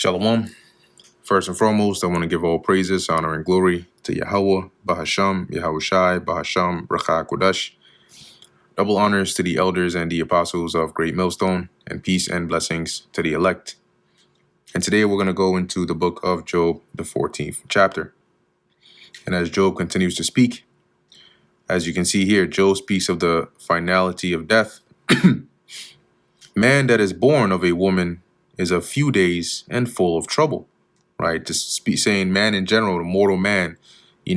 Shalom. First and foremost, I want to give all praises, honor, and glory to Yahweh, Bahasham, Yahushai, Bahasham, Racha Kodesh. Double honors to the elders and the apostles of Great Millstone, and peace and blessings to the elect. And today we're going to go into the book of Job, the 14th chapter. And as Job continues to speak, as you can see here, Job speaks of the finality of death. Man that is born of a woman is of few days and full of trouble. Right, just saying man in general, the mortal man,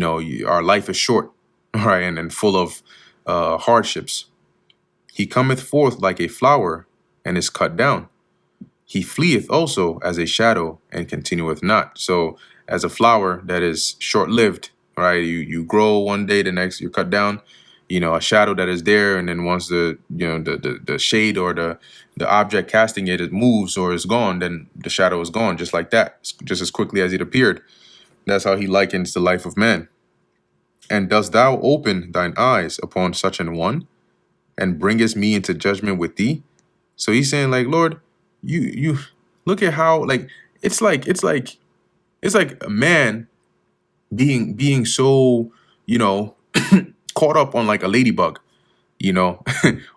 our life is short, right, and full of hardships. He cometh forth like a flower and is cut down. He fleeth also as a shadow and continueth not. So as a flower that is short-lived, right, you grow one day, the next you're cut down. A shadow that is there, and then once the shade or the object casting it moves or is gone, then the shadow is gone, just like that, just as quickly as it appeared. That's how he likens the life of man. And dost thou open thine eyes upon such an one, and bringest me into judgment with thee? So he's saying, like, Lord, you look at how, like, it's like a man being so, caught up on like a ladybug,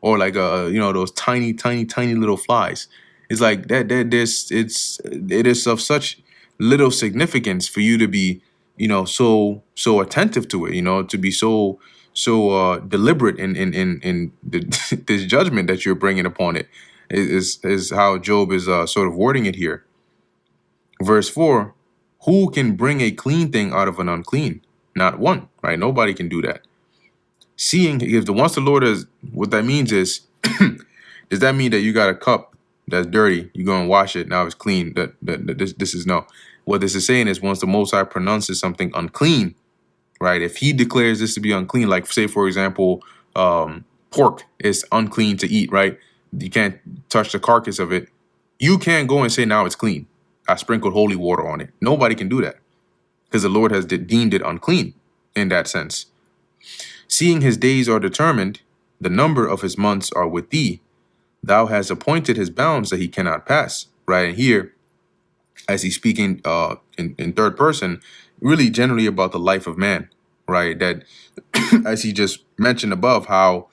or like those tiny little flies. It's like that it is of such little significance for you to be, so attentive to it, to be so deliberate in this judgment that you're bringing upon it. Is how Job is sort of wording it here. Verse 4: who can bring a clean thing out of an unclean? Not one, right? Nobody can do that. Seeing if once the Lord is, what that means is, does that mean that you got a cup that's dirty, you go and wash it, now it's clean? This is no. What this is saying is, once the Most High pronounces something unclean, right? If He declares this to be unclean, like say for example, pork is unclean to eat, right? You can't touch the carcass of it. You can't go and say now it's clean. I sprinkled holy water on it. Nobody can do that because the Lord has deemed it unclean in that sense. Seeing His days are determined, the number of His months are with thee. Thou hast appointed His bounds that He cannot pass. Right, and here, as he's speaking in third person, really generally about the life of man. Right, that as he just mentioned above, how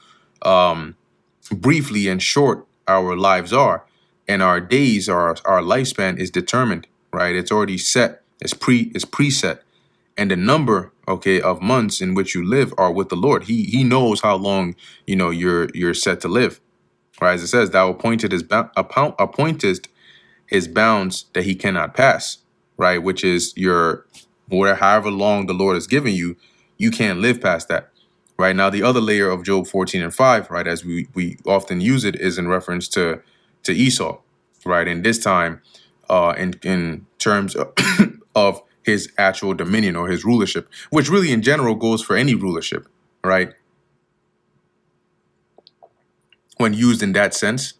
briefly and short our lives are, and our days, our lifespan is determined. Right, it's already set. It's preset. And the number, of months in which you live are with the Lord. He knows how long, you're set to live. Right? As it says, thou appointed his bounds that He cannot pass. Right? Which is however long the Lord has given you, you can't live past that. Right? Now, the other layer of Job 14:5, right, as we often use it, is in reference to Esau. Right? And this time, in terms of his actual dominion or his rulership, which really in general goes for any rulership, right? When used in that sense,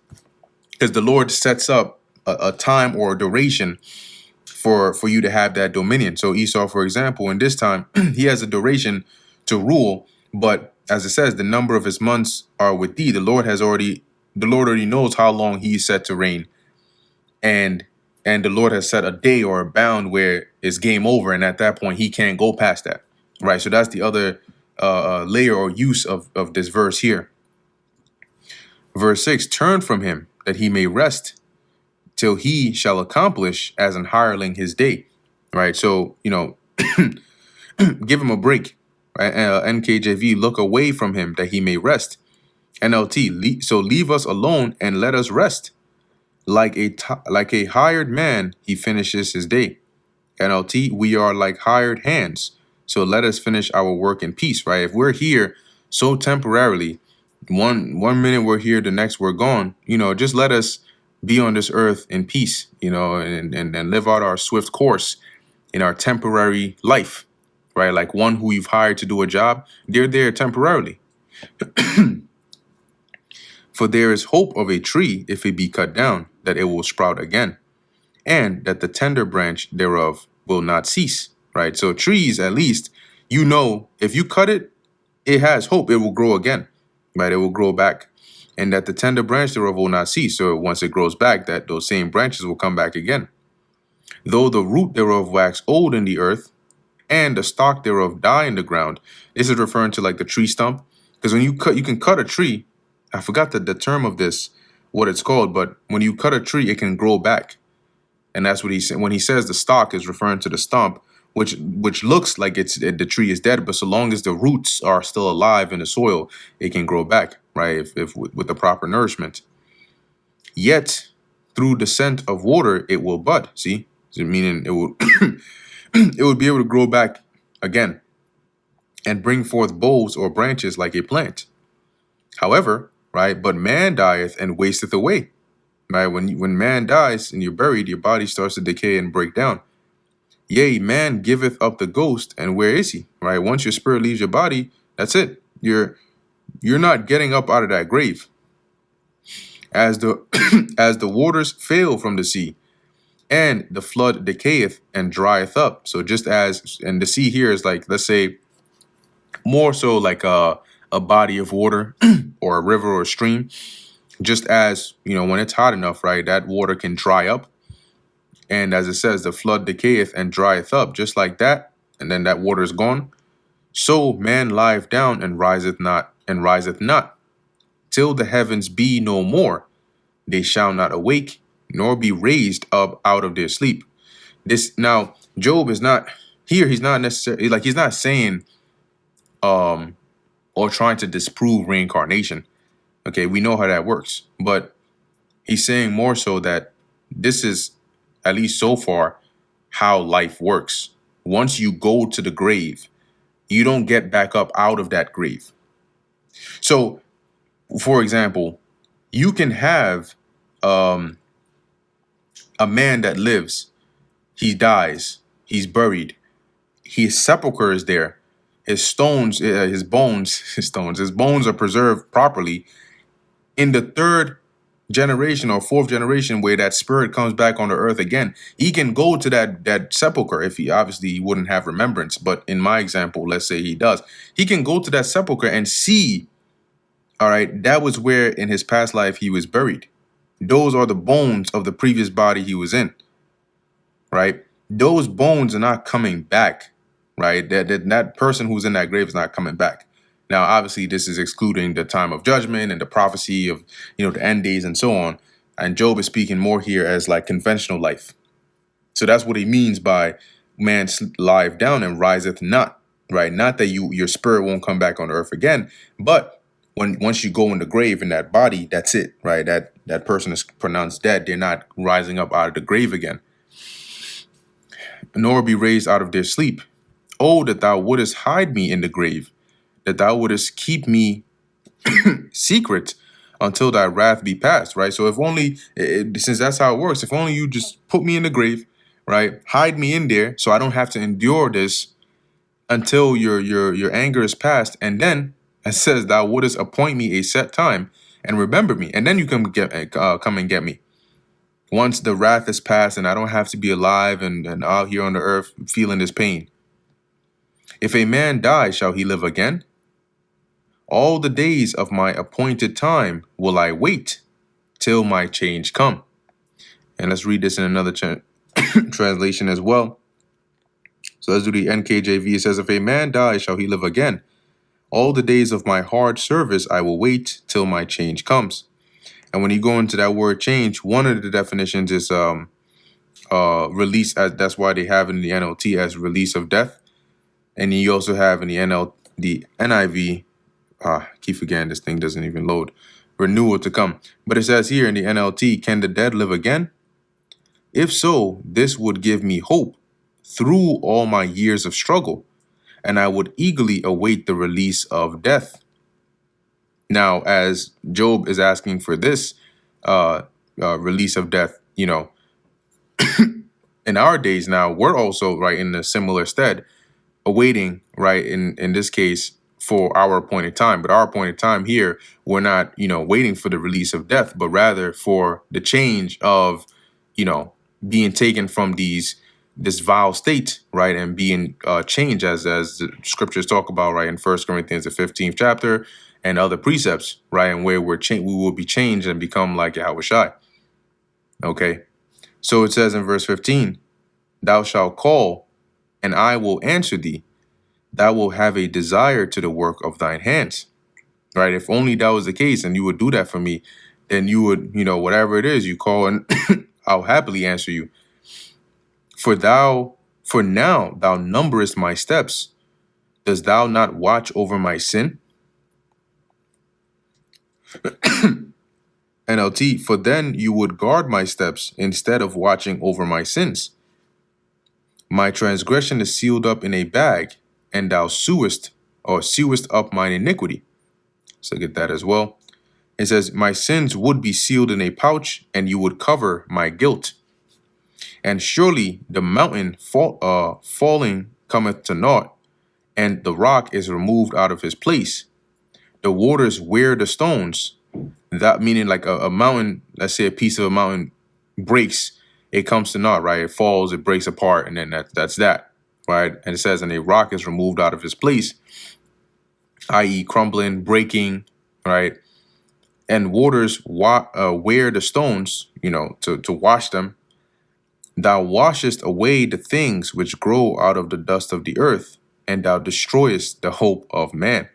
because the Lord sets up a time or a duration for you to have that dominion. So Esau, for example, in this time, he has a duration to rule, but as it says, the number of his months are with thee. The Lord already knows how long He's set to reign. And the Lord has set a day or a bound where it's game over, and at that point He can't go past that, right? So that's the other layer or use of this verse here. Verse 6: turn from him that he may rest, till he shall accomplish as an hireling his day, right? So give him a break, right? NKJV: look away from him that he may rest. NLT: so leave us alone and let us rest. Like a hired man, he finishes his day. NLT: we are like hired hands, so let us finish our work in peace. Right? If we're here so temporarily, one minute we're here, the next we're gone. Just let us be on this earth in peace. And live out our swift course in our temporary life. Right? Like one who you've hired to do a job, they're there temporarily. For there is hope of a tree, if it be cut down, that it will sprout again, and that the tender branch thereof will not cease. Right? So trees, at least, if you cut it, it has hope. It will grow again. Right? It will grow back. And that the tender branch thereof will not cease. So once it grows back, that those same branches will come back again. Though the root thereof wax old in the earth, and the stalk thereof die in the ground. This is referring to like the tree stump. Because when you can cut a tree. I forgot the term of this, what it's called, but when you cut a tree, it can grow back. And that's what he said. When he says the stalk is referring to the stump, which looks like the tree is dead, but so long as the roots are still alive in the soil, it can grow back, right? If with the proper nourishment. Yet through descent of water, it will bud. See, so meaning it will it would be able to grow back again and bring forth boughs or branches like a plant. However, right, but man dieth and wasteth away. Right, when man dies and you're buried, your body starts to decay and break down. Yea, man giveth up the ghost, and where is he? Right, once your spirit leaves your body, that's it. You're not getting up out of that grave. As the as the waters fail from the sea, and the flood decayeth and drieth up. So just as, and the sea here is like, let's say, more so like a body of water or a river or a stream. Just as, when it's hot enough, right, that water can dry up. And as it says, the flood decayeth and drieth up, just like that. And then that water is gone. So man lieth down and riseth not, till the heavens be no more. They shall not awake, nor be raised up out of their sleep. This now, Job is not here. He's not necessarily like, he's not saying or trying to disprove reincarnation. Okay, we know how that works, but he's saying more so that this is, at least so far, how life works. Once you go to the grave, you don't get back up out of that grave. So, for example, you can have a man that lives, he dies, he's buried, his sepulcher is there, his bones are preserved properly. In the third generation or fourth generation, where that spirit comes back on the earth again, he can go to that sepulcher. If he wouldn't have remembrance, but in my example, let's say he does, he can go to that sepulcher and see, all right, that was where in his past life he was buried. Those are the bones of the previous body he was in, right? Those bones are not coming back, right? That person who's in that grave is not coming back. Now, obviously, this is excluding the time of judgment and the prophecy of, the end days and so on. And Job is speaking more here as like conventional life. So that's what he means by man lieth down and riseth not, right? Not that your spirit won't come back on earth again, but once you go in the grave in that body, that's it, right? That person is pronounced dead. They're not rising up out of the grave again, nor be raised out of their sleep. Oh, that thou wouldest hide me in the grave, that thou wouldest keep me secret until thy wrath be past, right? So if only, since that's how it works, if only you just put me in the grave, right? Hide me in there so I don't have to endure this until your anger is past. And then it says, thou wouldest appoint me a set time and remember me. And then you come and get me. Once the wrath is past and I don't have to be alive and out here on the earth feeling this pain. If a man die, shall he live again? All the days of my appointed time will I wait till my change come. And let's read this in another translation as well. So let's do the NKJV. It says, if a man die, shall he live again? All the days of my hard service I will wait till my change comes. And when you go into that word change, one of the definitions is release. That's why they have in the NLT as release of death. And you also have in the NIV, keep forgetting this thing doesn't even load, renewal to come. But it says here in the NLT, can the dead live again? If so, this would give me hope through all my years of struggle, and I would eagerly await the release of death. Now, as Job is asking for this release of death, in our days now, we're also right in a similar stead, awaiting, right, in this case, for our appointed time. But our appointed time here, we're not, waiting for the release of death, but rather for the change of, being taken from this vile state, right, and being changed as the scriptures talk about, right, in 1 Corinthians, the 15th chapter, and other precepts, right, and where we will be changed and become like Yahushai. Okay, so it says in verse 15, Thou shalt call, and I will answer thee. Thou will have a desire to the work of thine hands. Right? If only that was the case and you would do that for me, then you would, whatever it is you call, and I'll happily answer you. For now thou numberest my steps. Dost thou not watch over my sin? NLT, for then you would guard my steps instead of watching over my sins. My transgression is sealed up in a bag, and thou sewest up mine iniquity. So get that as well. It says, my sins would be sealed in a pouch, and you would cover my guilt. And surely the mountain falling cometh to naught, and the rock is removed out of his place. The waters wear the stones. That meaning like a mountain, let's say a piece of a mountain breaks, it comes to naught, right? It falls, it breaks apart, and then that's that, right? And it says, and a rock is removed out of his place, i.e. crumbling, breaking, right? And waters wear the stones, to wash them. Thou washest away the things which grow out of the dust of the earth, and thou destroyest the hope of man.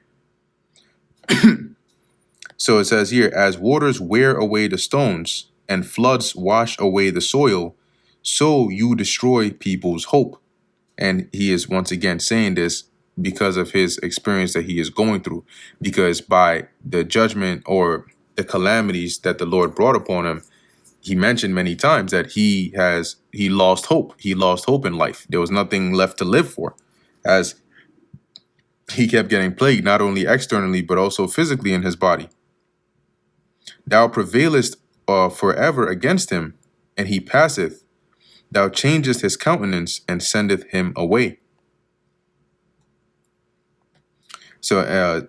So it says here, as waters wear away the stones, and floods wash away the soil, so you destroy people's hope. And he is once again saying this because of his experience that he is going through, because by the judgment or the calamities that the Lord brought upon him, he mentioned many times that he lost hope. He lost hope in life. There was nothing left to live for, as he kept getting plagued, not only externally, but also physically in his body. Thou prevailest forever against him, and he passeth. Thou changest his countenance and sendeth him away. So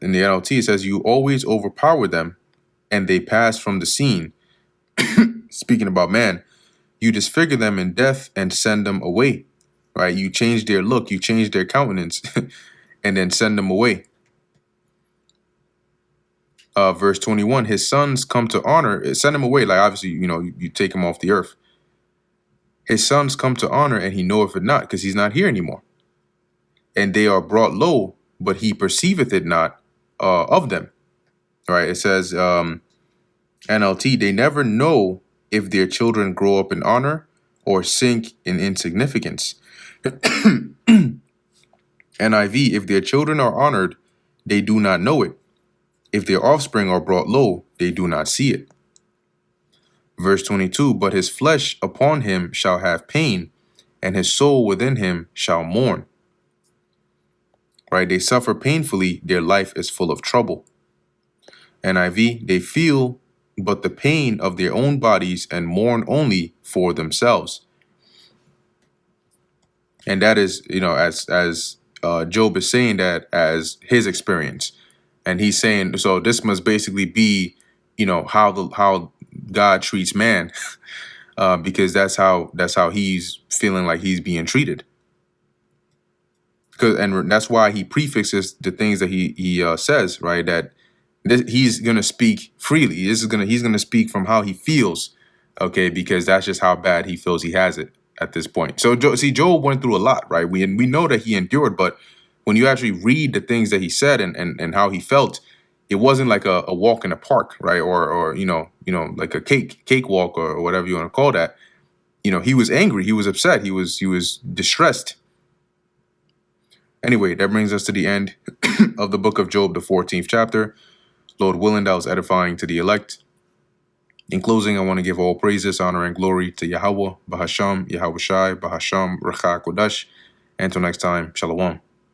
in the NLT, it says, you always overpower them, and they pass from the scene. Speaking about man, you disfigure them in death and send them away. Right? You change their look, you change their countenance, and then send them away. Verse 21, his sons come to honor, send him away. Like obviously, you take him off the earth. His sons come to honor, and he knoweth it not, because he's not here anymore. And they are brought low, but he perceiveth it not of them. Right? It says, NLT, they never know if their children grow up in honor or sink in insignificance. NIV, if their children are honored, they do not know it. If their offspring are brought low, they do not see it. Verse 22, but his flesh upon him shall have pain, and his soul within him shall mourn. Right? They suffer painfully. Their life is full of trouble. NIV, they feel but the pain of their own bodies and mourn only for themselves. And that is, as Job is saying that as his experience. And he's saying, so this must basically be, how God treats man, because that's how he's feeling like he's being treated. And that's why he prefixes the things that he says, right? That he's gonna speak freely. He's gonna speak from how he feels, okay? Because that's just how bad he feels he has it at this point. So Job went through a lot, right? We know that he endured, but when you actually read the things that he said and how he felt, it wasn't like a walk in the park, right? Or like a cakewalk or whatever you want to call that. He was angry, he was upset, he was distressed. Anyway, that brings us to the end of the book of Job, the 14th chapter. Lord willing, that was edifying to the elect. In closing, I want to give all praises, honor, and glory to Yahweh, Bahasham, Yahweh Shai, Bahasham, Rachak Kodash. Until next time, Shalom.